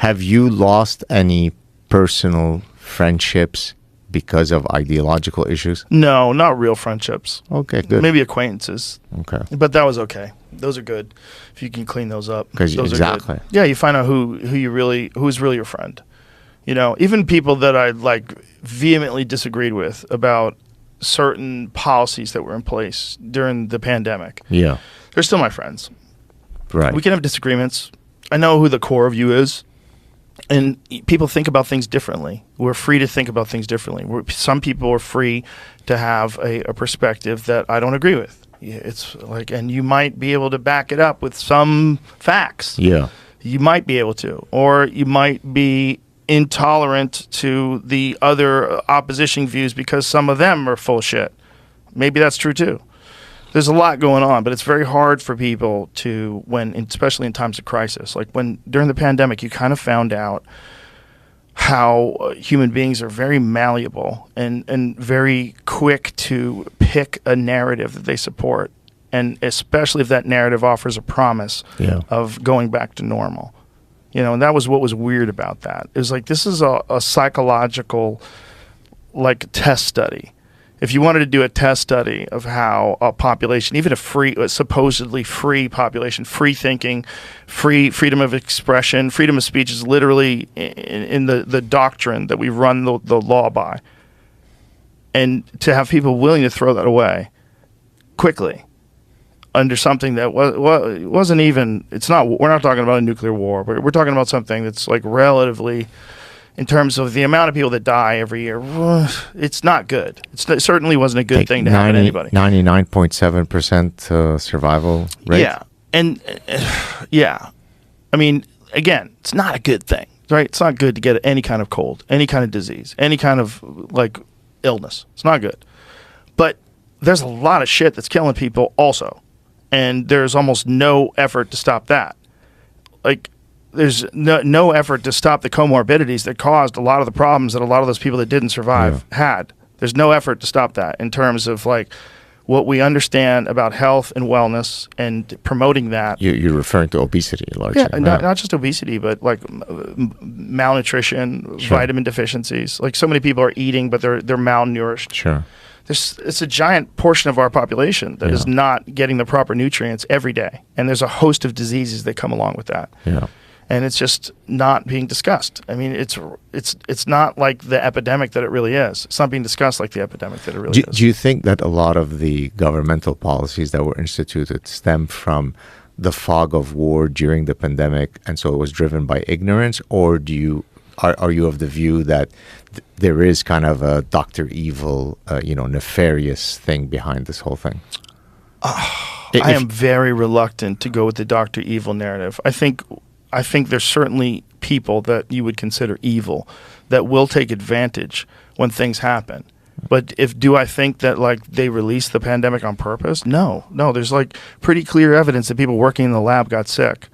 Have you lost any personal friendships because of ideological issues? No, not real friendships. Okay, good. Maybe acquaintances. Okay. But that was okay. Those are good if you can clean those up. Those exactly. are good. Yeah, you find out who's really your friend. You know, even people that I like vehemently disagreed with about certain policies that were in place during the pandemic. Yeah. They're still my friends. Right. We can have disagreements. I know who the core of you is. And people think about things differently. We're free to think about things differently. Some people are free to have a perspective that I don't agree with. It's like, and you might be able to back it up with some facts. Yeah. You might be able to, or you might be intolerant to the other opposition views because some of them are full of shit. Maybe that's true too. There's a lot going on, but it's very hard for people to, especially in times of crisis, like during the pandemic, you kind of found out how human beings are very malleable and very quick to pick a narrative that they support, and especially if that narrative offers a promise of going back to normal. You know, and that was what was weird about that. It was like, this is a psychological, like, test study. If you wanted to do a test study of how a population, even a supposedly free population, free thinking, freedom of expression, freedom of speech is literally in the doctrine that we run the law by. And to have people willing to throw that away quickly under something that wasn't even, we're not talking about a nuclear war, but we're talking about something that's like relatively, in terms of the amount of people that die every year, it's not good. It certainly wasn't a good thing to happen to anybody. 99.7% survival rate? Yeah. And, yeah. I mean, again, it's not a good thing, right? It's not good to get any kind of cold, any kind of disease, any kind of, like, illness. It's not good. But there's a lot of shit that's killing people also. And there's almost no effort to stop that. Like, there's no effort to stop the comorbidities that caused a lot of the problems that a lot of those people that didn't survive had. There's no effort to stop that in terms of like what we understand about health and wellness and promoting that. You're referring to obesity largely. Yeah, not just obesity, but like malnutrition, vitamin deficiencies. Like so many people are eating, but they're malnourished. Sure. It's a giant portion of our population that is not getting the proper nutrients every day. And there's a host of diseases that come along with that. Yeah. And it's just not being discussed. I mean, it's not like the epidemic that it really is. It's not being discussed like the epidemic that it really is. Do you think that a lot of the governmental policies that were instituted stem from the fog of war during the pandemic, and so it was driven by ignorance, or are you of the view that there is kind of a Dr. Evil, nefarious thing behind this whole thing? I am very reluctant to go with the Dr. Evil narrative. I think there's certainly people that you would consider evil that will take advantage when things happen. But do I think that like they released the pandemic on purpose? No. There's like pretty clear evidence that people working in the lab got sick.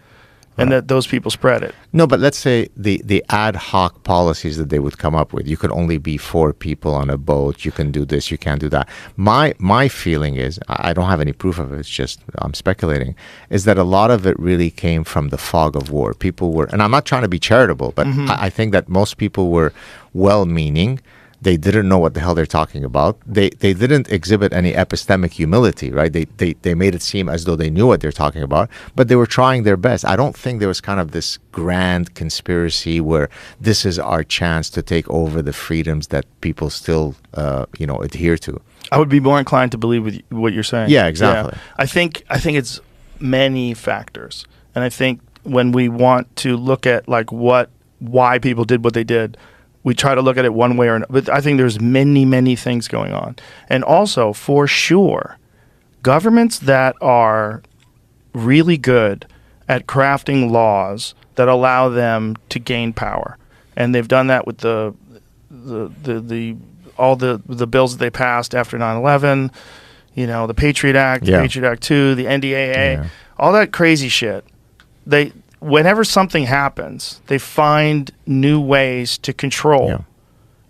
And that those people spread it. No, but let's say the ad hoc policies that they would come up with. You could only be 4 people on a boat. You can do this. You can't do that. My feeling is, I don't have any proof of it. It's just I'm speculating. Is that a lot of it really came from the fog of war. People were, and I'm not trying to be charitable, but I think that most people were well-meaning. They didn't know what the hell they're talking about. They didn't exhibit any epistemic humility, right? They made it seem as though they knew what they're talking about, but they were trying their best. I don't think there was kind of this grand conspiracy where this is our chance to take over the freedoms that people still, adhere to. I would be more inclined to believe with what you're saying. Yeah, exactly. Yeah. I think it's many factors, and I think when we want to look at like why people did what they did, we try to look at it one way or another. But I think there's many, many things going on. And also, for sure, governments that are really good at crafting laws that allow them to gain power, and they've done that with all the bills that they passed after 9/11, the Patriot Act, the Patriot Act 2, the NDAA, all that crazy shit. Whenever something happens, they find new ways to control,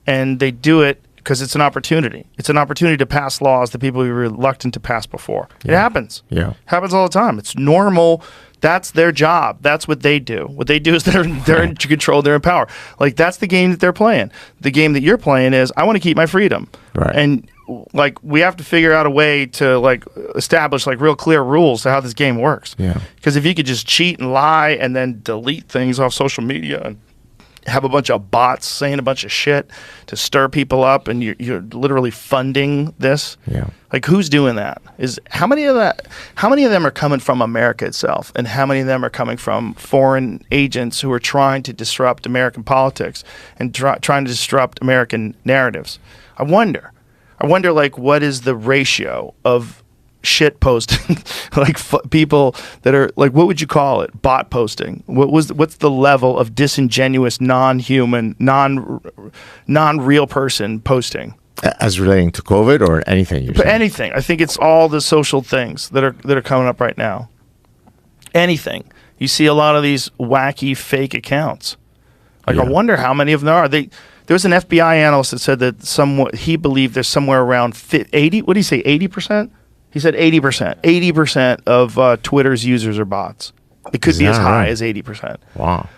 and they do it because it's an opportunity. It's an opportunity to pass laws that people were reluctant to pass before. It happens. Yeah, happens all the time. It's normal That's their job. That's what they do. What they do is they're in control. They're in power. Like, that's the game that they're playing. The game that you're playing is, I want to keep my freedom. Right. And like, we have to figure out a way to like establish like real clear rules to how this game works. Yeah. Because if you could just cheat and lie and then delete things off social media and have a bunch of bots saying a bunch of shit to stir people up, and you're literally funding this. Yeah. Like, who's doing that? How many of them are coming from America itself, and how many of them are coming from foreign agents who are trying to disrupt American politics and trying to disrupt American narratives? I wonder like, what is the ratio of shit posting, like people that are like, what would you call it? Bot posting. What's the level of disingenuous, non-human, non-real person posting? As relating to COVID or anything? But anything. I think it's all the social things that are coming up right now. Anything. You see a lot of these wacky fake accounts. Like, I wonder how many of them are. There was an FBI analyst that said that he believed there's somewhere around 80. What did he say? 80%? He said 80%. 80% of Twitter's users are bots. It could be as high as 80%. Wow.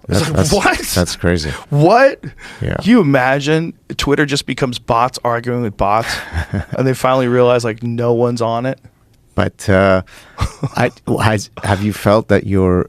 What? That's crazy. What? Yeah. Can you imagine Twitter just becomes bots arguing with bots, and they finally realize like no one's on it? But have you felt that your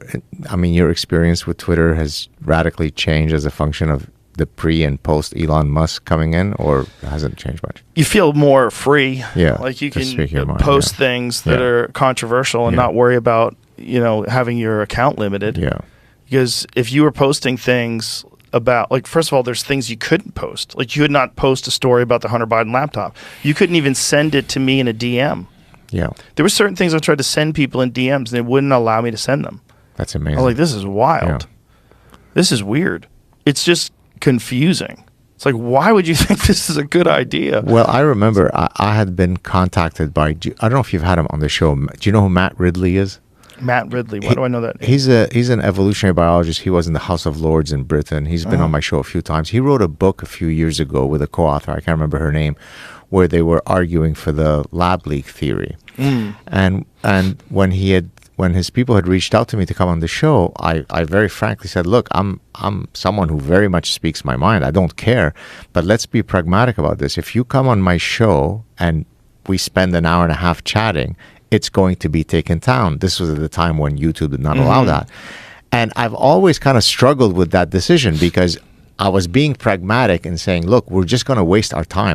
experience with Twitter has radically changed as a function of the pre and post Elon Musk coming in, or hasn't changed much? You feel more free. Yeah. Like, you can mind, post things that are controversial and not worry about, having your account limited. Yeah. Because if you were posting things about, like, first of all, there's things you couldn't post. Like, you could not post a story about the Hunter Biden laptop. You couldn't even send it to me in a DM. Yeah. There were certain things I tried to send people in DMs, and they wouldn't allow me to send them. That's amazing. I was like, this is wild. Yeah. This is weird. It's just confusing. It's like, why would you think this is a good idea? Well, I remember I had been contacted by, I don't know if you've had him on the show. Do you know who Matt Ridley is? Matt Ridley. Why do I know that name? He's an evolutionary biologist. He was in the House of Lords in Britain. He's been on my show a few times. He wrote a book a few years ago with a co-author, I can't remember her name, where they were arguing for the lab leak theory. And when his people had reached out to me to come on the show, I very frankly said, look, I'm someone who very much speaks my mind. I don't care, but let's be pragmatic about this. If you come on my show and we spend an hour and a half chatting, it's going to be taken down. This was at the time when YouTube did not allow that. And I've always kind of struggled with that decision, because I was being pragmatic and saying, look, we're just going to waste our time.